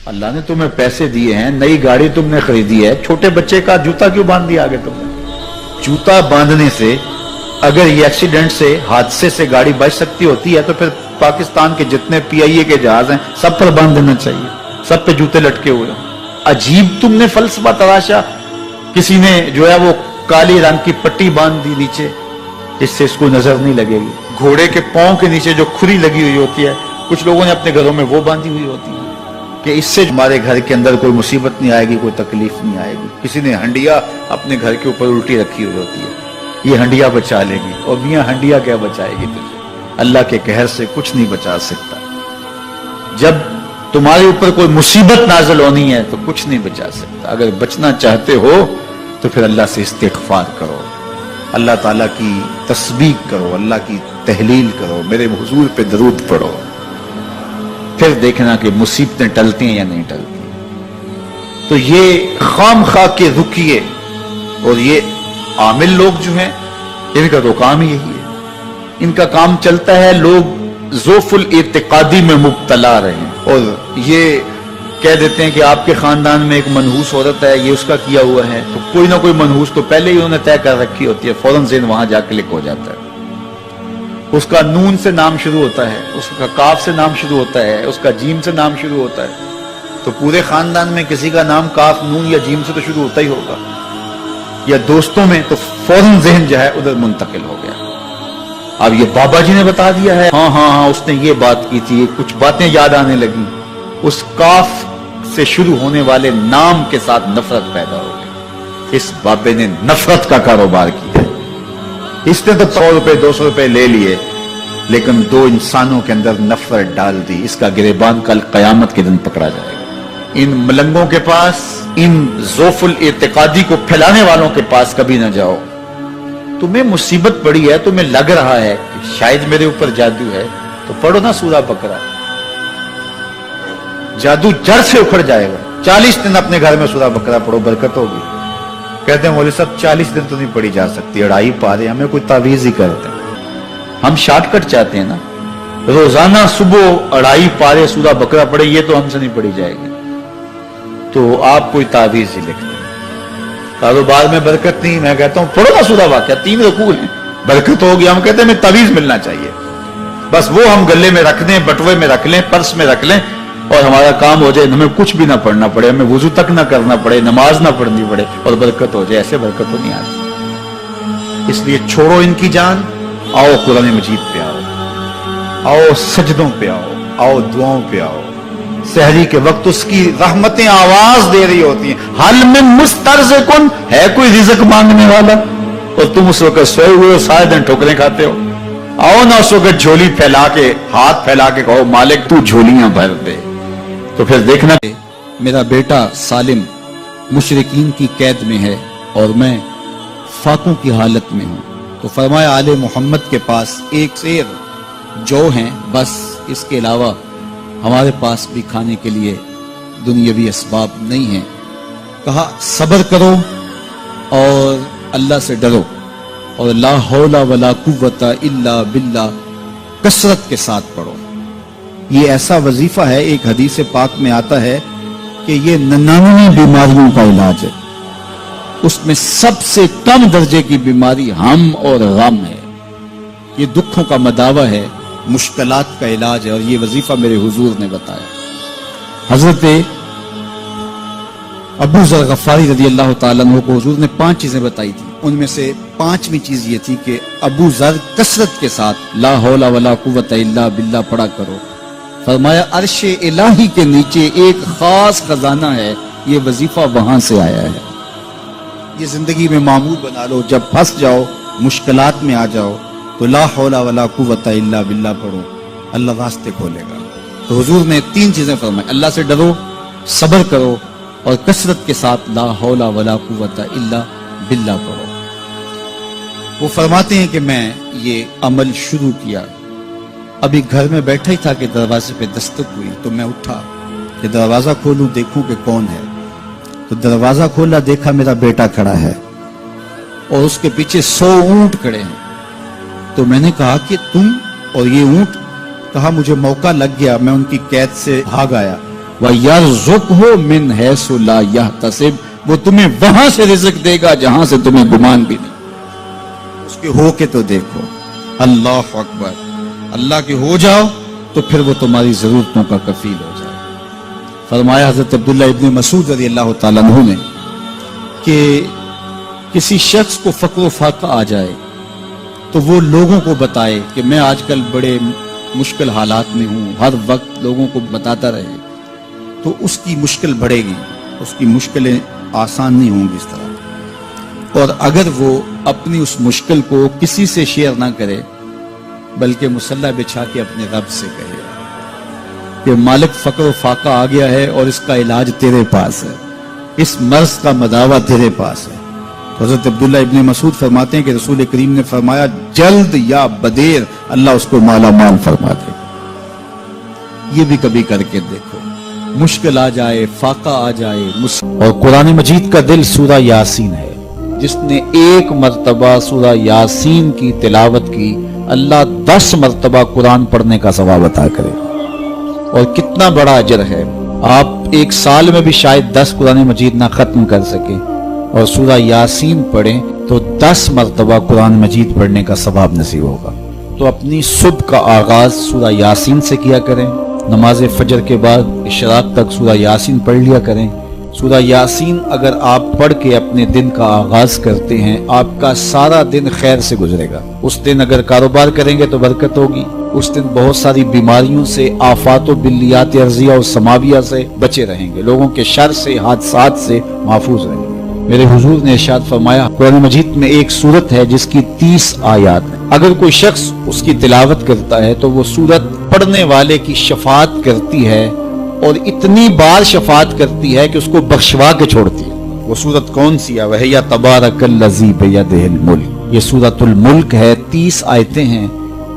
اللہ نے تمہیں پیسے دیے ہیں, نئی گاڑی تم نے خریدی ہے, چھوٹے بچے کا جوتا کیوں باندھ دیا آگے تم نے؟ جوتا باندھنے سے اگر یہ ایکسیڈنٹ سے, حادثے سے گاڑی بچ سکتی ہوتی ہے تو پھر پاکستان کے جتنے پی آئی اے کے جہاز ہیں سب پر باندھ دینا چاہیے, سب پہ جوتے لٹکے ہوئے ہوں. عجیب تم نے فلسفہ تراشا. کسی نے جو ہے وہ کالی رنگ کی پٹی باندھ دی نیچے جس سے اس کو نظر نہیں لگے گی. گھوڑے کے پاؤں کے نیچے جو کھری لگی ہوئی ہوتی ہے, کچھ لوگوں نے اپنے گھروں میں وہ باندھی ہوئی ہوتی ہے کہ اس سے ہمارے گھر کے اندر کوئی مصیبت نہیں آئے گی, کوئی تکلیف نہیں آئے گی. کسی نے ہنڈیا اپنے گھر کے اوپر الٹی رکھی ہوئی ہوتی ہے, یہ ہنڈیا بچا لے گی. اور میاں ہنڈیا کیا بچائے گی تجھے؟ اللہ کے قہر سے کچھ نہیں بچا سکتا. جب تمہارے اوپر کوئی مصیبت نازل ہونی ہے تو کچھ نہیں بچا سکتا. اگر بچنا چاہتے ہو تو پھر اللہ سے استغفار کرو, اللہ تعالیٰ کی تسبیح کرو, اللہ کی تحلیل کرو, میرے حضور پہ درود پڑھو, پھر دیکھنا کہ مصیبتیں ٹلتی ہیں یا نہیں ٹلتی. تو یہ خام خواہ کے رکیے اور یہ عامل لوگ جو ہیں ان کا تو کام ہی یہی ہے. ان کا کام چلتا ہے لوگ ذوف الاعتقادی میں مبتلا رہے ہیں اور یہ کہہ دیتے ہیں کہ آپ کے خاندان میں ایک منحوس عورت ہے, یہ اس کا کیا ہوا ہے, تو کوئی نہ کوئی منحوس تو پہلے ہی انہوں نے طے کر رکھی ہوتی ہے, فوراً ذہن وہاں جا کلک ہو جاتا ہے. اس کا نون سے نام شروع ہوتا ہے, اس کا کاف سے نام شروع ہوتا ہے, اس کا جیم سے نام شروع ہوتا ہے, تو پورے خاندان میں کسی کا نام کاف, نون یا جیم سے تو شروع ہوتا ہی ہوگا. یا دوستوں میں تو فوراً ذہن جو ہے ادھر منتقل ہو گیا. اب یہ بابا جی نے بتا دیا ہے, ہاں ہاں ہاں اس نے یہ بات کی تھی, کچھ باتیں یاد آنے لگی. اس کاف سے شروع ہونے والے نام کے ساتھ نفرت پیدا ہو گئی. اس بابے نے نفرت کا کاروبار کیا. اس نے تو 100 روپے 200 روپے لے لیے لیکن دو انسانوں کے اندر نفرت ڈال دی. اس کا گریبان کل قیامت کے دن پکڑا جائے گا. ان ملنگوں کے پاس, ان ذوف الاعتقادی کو پھیلانے والوں کے پاس کبھی نہ جاؤ. تمہیں مصیبت پڑی ہے, تمہیں لگ رہا ہے کہ شاید میرے اوپر جادو ہے, تو پڑھو نا سورہ بقرہ, جادو جڑ سے اکھڑ جائے گا. 40 دن اپنے گھر میں سورہ بقرہ پڑھو, برکت ہوگی. کہتے ہیں مولوی صاحب 40 دن تو نہیں پڑھی جا سکتی, 2.5 پارے, ہمیں کوئی تعویذ ہی کرتے ہیں. ہم شارٹ کٹ چاہتے ہیں نا, روزانہ صبح 2.5 پارے سورہ بقرہ پڑھے, یہ تو ہم سے نہیں پڑھی جائے گی. تو آپ کوئی تعویذ ہی لکھتے ہیں. کاروبار میں برکت نہیں, میں کہتا ہوں پڑھو نا سورہ واقعہ, 3 رکوع ہیں, برکت ہوگی. ہم کہتے ہیں ہمیں تعویذ ملنا چاہیے, بس وہ ہم گلے میں رکھ دیں, بٹوے میں رکھ لیں, پرس میں رکھ لیں اور ہمارا کام ہو جائے, ہمیں کچھ بھی نہ پڑھنا پڑے, ہمیں وضو تک نہ کرنا پڑے, نماز نہ پڑھنی پڑے اور برکت ہو جائے. ایسے برکت تو نہیں آتی. اس لیے چھوڑو ان کی جان, آؤ قرآن مجید پہ آؤ, آؤ سجدوں پہ آؤ, آؤ دعاؤں پہ آؤ. سحری کے وقت اس کی رحمتیں آواز دے رہی ہوتی ہیں, حل من مسترزقن, ہے کوئی رزق مانگنے والا, اور تم اس وقت سوئے ہوئے ہو, سارے دن ٹھوکریں کھاتے ہو. آؤ نا اس وقت جھولی پھیلا کے, ہاتھ پھیلا کے کہو مالک تو جھولیاں بھر دے. تو پھر دیکھنا میرا بیٹا سالم مشرکین کی قید میں ہے اور میں فاقوں کی حالت میں ہوں. تو فرمایا آل محمد کے پاس ایک سیر جو ہیں, بس اس کے علاوہ ہمارے پاس بھی کھانے کے لیے دنیاوی اسباب نہیں ہیں. کہا صبر کرو اور اللہ سے ڈرو, اور لا حول ولا قوت الا باللہ کثرت کے ساتھ پڑھو. یہ ایسا وظیفہ ہے, ایک حدیث پاک میں آتا ہے کہ یہ 99 بیماریوں کا علاج ہے. اس میں سب سے کم درجے کی بیماری ہم اور غم ہے. یہ دکھوں کا مداوع ہے, مشکلات کا علاج ہے, اور یہ وظیفہ میرے حضور نے بتایا. حضرت ابو ذر غفاری رضی اللہ تعالیٰ عنہ کو حضور نے 5 چیزیں بتائی تھی. ان میں سے 5ویں چیز یہ تھی کہ ابو ذر کثرت کے ساتھ لا حول ولا قوت الا باللہ پڑھا کرو. فرمایا عرش الہی کے نیچے ایک خاص خزانہ ہے, یہ وظیفہ وہاں سے آیا ہے. یہ زندگی میں معمول بنا لو, جب پھنس جاؤ, مشکلات میں آ جاؤ تو لا حول ولا قوت الا باللہ پڑھو, اللہ راستے کھولے گا. تو حضور نے 3 چیزیں فرمائی, اللہ سے ڈرو, صبر کرو اور کثرت کے ساتھ لا حول ولا قوت الا باللہ پڑھو. وہ فرماتے ہیں کہ میں یہ عمل شروع کیا, ابھی گھر میں بیٹھا ہی تھا کہ دروازے پہ دستک ہوئی, تو میں اٹھا کہ دروازہ کھولوں دیکھوں کہ کون ہے. تو دروازہ کھولا, دیکھا میرا بیٹا کھڑا ہے اور اس کے پیچھے 100 اونٹ کھڑے ہیں. تو میں نے کہا کہ تم اور یہ اونٹ؟ کہا مجھے موقع لگ گیا, میں ان کی قید سے بھاگ آیا. وَيَرْزُقْهُ مِنْ حَيْثُ لَا يَحْتَسِبُ، وہ تمہیں وہاں سے رزق دے گا جہاں سے تمہیں گمان بھی نہیں۔ اس کے ہو کے تو دیکھو، اللہ اکبر، اللہ کے ہو جاؤ تو پھر وہ تمہاری ضرورتوں کا کفیل ہو جائے۔ فرمایا حضرت عبداللہ ابن مسعود رضی اللہ تعالیٰ عنہ نے کہ کسی شخص کو فقر و فاقہ آ جائے تو وہ لوگوں کو بتائے کہ میں آج کل بڑے مشکل حالات میں ہوں، ہر وقت لوگوں کو بتاتا رہے تو اس کی مشکل بڑھے گی، اس کی مشکلیں آسان نہیں ہوں گی اس طرح۔ اور اگر وہ اپنی اس مشکل کو کسی سے شیئر نہ کرے بلکہ مصلی بچھا کے اپنے رب سے کہے کہ مالک فقر و فاقہ آ گیا ہے اور اس کا علاج تیرے پاس ہے، اس مرض کا مداوع تیرے پاس ہے۔ تو حضرت عبداللہ ابن مسعود فرماتے ہیں کہ رسول کریم نے فرمایا جلد یا بدیر اللہ اس کو مالا مال فرما دے۔ یہ بھی کبھی کر کے دیکھو، مشکل آ جائے، فاقہ آ جائے۔ اور قرآن مجید کا دل سورہ یاسین ہے، جس نے ایک مرتبہ سورہ یاسین کی تلاوت کی اللہ 10 مرتبہ قرآن پڑھنے کا ثواب عطا کرے۔ اور کتنا بڑا اجر ہے، آپ ایک سال میں بھی شاید 10 قرآن مجید نہ ختم کر سکیں اور سورہ یاسین پڑھیں تو 10 مرتبہ قرآن مجید پڑھنے کا ثواب نصیب ہوگا۔ تو اپنی صبح کا آغاز سورہ یاسین سے کیا کریں، نماز فجر کے بعد اشراق تک سورہ یاسین پڑھ لیا کریں۔ سورہ یاسین اگر آپ پڑھ کے اپنے دن کا آغاز کرتے ہیں آپ کا سارا دن خیر سے گزرے گا۔ اس دن اگر کاروبار کریں گے تو برکت ہوگی، اس دن بہت ساری بیماریوں سے، آفات و بلیات ارضیہ اور سماویہ سے بچے رہیں گے، لوگوں کے شر سے، حادثات سے محفوظ رہیں گے۔ میرے حضور نے ارشاد فرمایا قرآن مجید میں ایک سورت ہے جس کی 30 آیات ہیں، اگر کوئی شخص اس کی تلاوت کرتا ہے تو وہ سورت پڑھنے والے کی شفاعت کرتی ہے اور اتنی بار شفاعت کرتی ہے کہ اس کو بخشوا کے چھوڑتی ہے۔ وہ سورت کون سی ہے؟ وَهِيَ تَبَارَكَ الَّذِي بِيَدِهِ الْمُلْكُ، یہ سورۃ الملک ہے، 30 آیتیں ہیں۔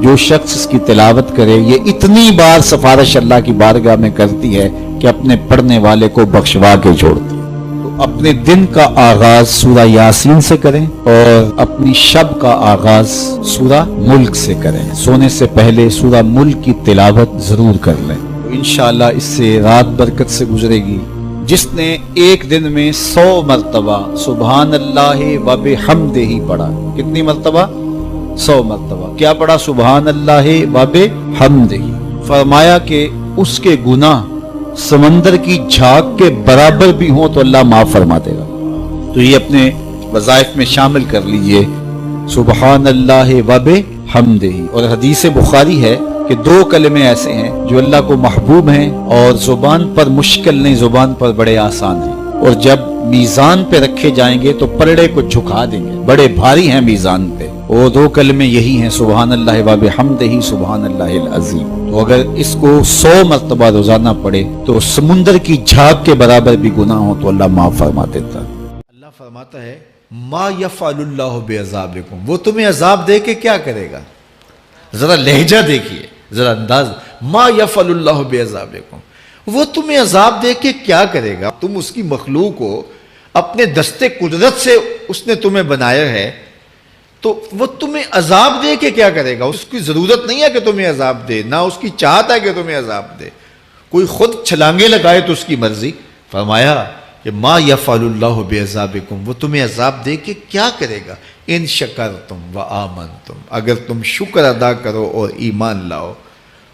جو شخص اس کی تلاوت کرے یہ اتنی بار سفارش اللہ کی بارگاہ میں کرتی ہے کہ اپنے پڑھنے والے کو بخشوا کے چھوڑتی ہے۔ تو اپنے دن کا آغاز سورہ یاسین سے کریں اور اپنی شب کا آغاز سورہ ملک سے کریں۔ سونے سے پہلے سورہ ملک کی تلاوت ضرور کر لیں، انشاءاللہ اس سے رات برکت سے گزرے گی۔ جس نے ایک دن میں 100 مرتبہ سبحان اللہ و بحمدہ پڑھا، کتنی مرتبہ؟ 100 مرتبہ کیا پڑھا؟ سبحان اللہ و بحمدہ، فرمایا کہ اس کے گناہ سمندر کی جھاگ کے برابر بھی ہوں تو اللہ معاف فرما دے گا۔ تو یہ اپنے وظائف میں شامل کر لیجئے، سبحان اللہ و بحمدہ۔ اور حدیث بخاری ہے کہ 2 کلمے ایسے ہیں جو اللہ کو محبوب ہیں اور زبان پر مشکل نہیں، زبان پر بڑے آسان ہیں، اور جب میزان پہ رکھے جائیں گے تو پلڑے کو جھکا دیں گے، بڑے بھاری ہیں میزان پہ۔ وہ 2 کلمے یہی ہیں، سبحان اللہ و بحمدہ، سبحان اللہ العظیم۔ تو اگر اس کو 100 مرتبہ روزانہ پڑھے تو سمندر کی جھاگ کے برابر بھی گناہ ہو تو اللہ معاف فرما دیتا ہے۔ اللہ فرماتا ہے ما یفعل اللہ بعذابکم، وہ تمہیں عذاب دے کے کیا کرے گا؟ ذرا لہجہ دیکھیے، ذرا انداز، ما یفعل اللہ بعذابکم، وہ تمہیں عذاب دے کے کیا کرے گا؟ تم اس کی مخلوق ہو، اپنے دستے قدرت سے اس نے تمہیں بنایا ہے، تو وہ تمہیں عذاب دے کے کیا کرے گا؟ اس کی ضرورت نہیں ہے کہ تمہیں عذاب دے، نہ اس کی چاہت ہے کہ تمہیں عذاب دے، کوئی خود چھلانگے لگائے تو اس کی مرضی۔ فرمایا کہ ما یفعل اللہ بعذابکم، وہ تمہیں عذاب دے کے کیا کرے گا؟ ان شکرتم و آمنتم، اگر تم شکر ادا کرو اور ایمان لاؤ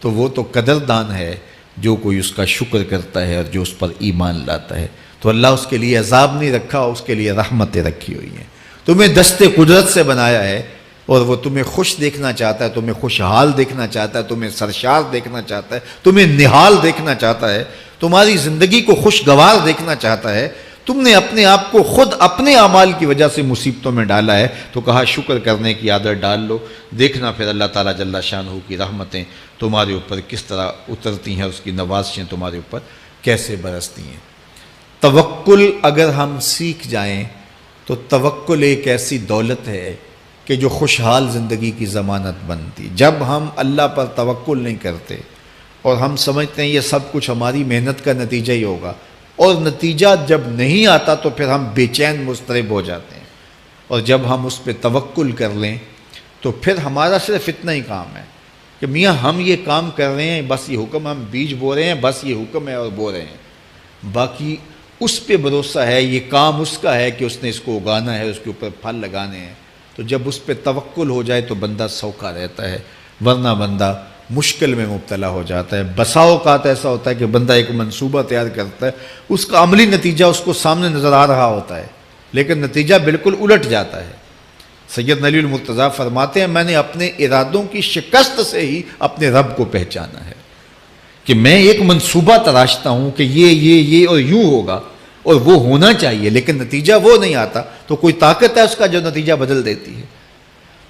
تو وہ تو قدردان ہے جو کوئی اس کا شکر کرتا ہے اور جو اس پر ایمان لاتا ہے۔ تو اللہ اس کے لیے عذاب نہیں رکھا، اس کے لیے رحمتیں رکھی ہوئی ہیں۔ تمہیں دستے قدرت سے بنایا ہے اور وہ تمہیں خوش دیکھنا چاہتا ہے، تمہیں خوشحال دیکھنا چاہتا ہے، تمہیں سرشار دیکھنا چاہتا ہے، تمہیں نہال دیکھنا چاہتا ہے، تمہاری زندگی کو خوشگوار دیکھنا چاہتا ہے۔ تم نے اپنے آپ کو خود اپنے اعمال کی وجہ سے مصیبتوں میں ڈالا ہے، تو کہا شکر کرنے کی عادت ڈال لو، دیکھنا پھر اللہ تعالیٰ جل شانہ کی رحمتیں تمہارے اوپر کس طرح اترتی ہیں، اس کی نوازشیں تمہارے اوپر کیسے برستی ہیں۔ توکل اگر ہم سیکھ جائیں تو توکل ایک ایسی دولت ہے کہ جو خوشحال زندگی کی ضمانت بنتی۔ جب ہم اللہ پر توکل نہیں کرتے اور ہم سمجھتے ہیں یہ سب کچھ ہماری محنت کا نتیجہ ہی ہوگا، اور نتیجہ جب نہیں آتا تو پھر ہم بے چین مضطرب ہو جاتے ہیں، اور جب ہم اس پہ توکل کر لیں تو پھر ہمارا صرف اتنا ہی کام ہے کہ میاں ہم یہ کام کر رہے ہیں، بس یہ حکم، ہم بیج بو رہے ہیں، بس یہ حکم ہے اور بو رہے ہیں، باقی اس پہ بھروسہ ہے، یہ کام اس کا ہے کہ اس نے اس کو اگانا ہے، اس کے اوپر پھل لگانے ہیں۔ تو جب اس پہ توکل ہو جائے تو بندہ سوکھا رہتا ہے، ورنہ بندہ مشکل میں مبتلا ہو جاتا ہے۔ بسا اوقات ایسا ہوتا ہے کہ بندہ ایک منصوبہ تیار کرتا ہے، اس کا عملی نتیجہ اس کو سامنے نظر آ رہا ہوتا ہے، لیکن نتیجہ بالکل الٹ جاتا ہے۔ سید علی المرتضیٰ فرماتے ہیں میں نے اپنے ارادوں کی شکست سے ہی اپنے رب کو پہچانا ہے، کہ میں ایک منصوبہ تراشتا ہوں کہ یہ اور یوں ہوگا اور وہ ہونا چاہیے، لیکن نتیجہ وہ نہیں آتا، تو کوئی طاقت ہے اس کا جو نتیجہ بدل دیتی ہے۔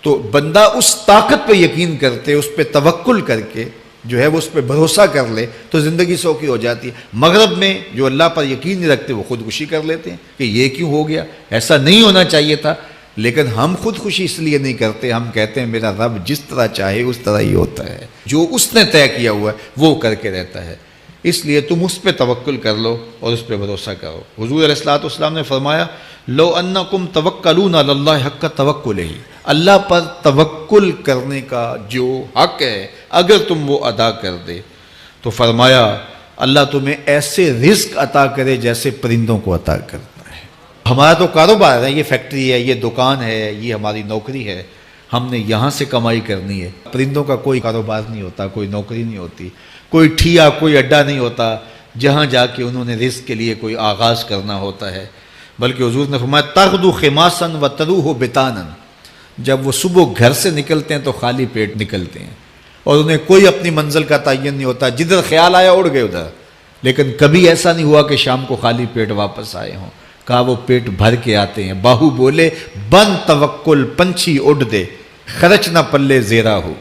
تو بندہ اس طاقت پہ یقین کرتے، اس پہ توکل کر کے جو ہے وہ اس پہ بھروسہ کر لے تو زندگی سوکھی ہو جاتی ہے۔ مغرب میں جو اللہ پر یقین نہیں رکھتے وہ خودکشی کر لیتے ہیں کہ یہ کیوں ہو گیا، ایسا نہیں ہونا چاہیے تھا، لیکن ہم خودکشی اس لیے نہیں کرتے، ہم کہتے ہیں میرا رب جس طرح چاہے اس طرح ہی ہوتا ہے، جو اس نے طے کیا ہوا ہے وہ کر کے رہتا ہے، اس لیے تم اس پہ توکل کر لو اور اس پہ بھروسہ کرو۔ حضور علیہ الصلوۃ والسلام نے فرمایا لو انکم توکلون علی اللہ حق توکلہ، اللہ پر توکل کرنے کا جو حق ہے اگر تم وہ ادا کر دے تو فرمایا اللہ تمہیں ایسے رزق عطا کرے جیسے پرندوں کو عطا کرتا ہے۔ ہمارا تو کاروبار ہے، یہ فیکٹری ہے، یہ دکان ہے، یہ ہماری نوکری ہے، ہم نے یہاں سے کمائی کرنی ہے۔ پرندوں کا کوئی کاروبار نہیں ہوتا، کوئی نوکری نہیں ہوتی، کوئی ٹھیا، کوئی اڈا نہیں ہوتا جہاں جا کے انہوں نے رزق کے لیے کوئی آغاز کرنا ہوتا ہے، بلکہ حضور نے فرمایا تغدو خماسا وتروح بطانا، جب وہ صبح گھر سے نکلتے ہیں تو خالی پیٹ نکلتے ہیں اور انہیں کوئی اپنی منزل کا تعین نہیں ہوتا، جدھر خیال آیا اڑ گئے ادھر، لیکن کبھی ایسا نہیں ہوا کہ شام کو خالی پیٹ واپس آئے ہوں، کہا وہ پیٹ بھر کے آتے ہیں۔ باہو بولے بن توکل پنچھی اڑ دے، خرچ نہ پلے زیرا ہو،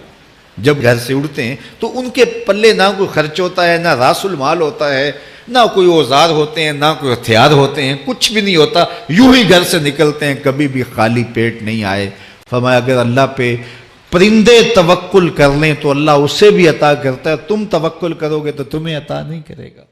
جب گھر سے اڑتے ہیں تو ان کے پلے نہ کوئی خرچ ہوتا ہے، نہ راس المال ہوتا ہے، نہ کوئی اوزار ہوتے ہیں، نہ کوئی ہتھیار ہوتے ہیں، کچھ بھی نہیں ہوتا، یوں ہی گھر سے نکلتے ہیں، کبھی بھی خالی پیٹ نہیں آئے۔ فرمایا اگر اللہ پہ پرندے توکل کر لیں تو اللہ اسے بھی عطا کرتا ہے، تم توکل کرو گے تو تمہیں عطا نہیں کرے گا۔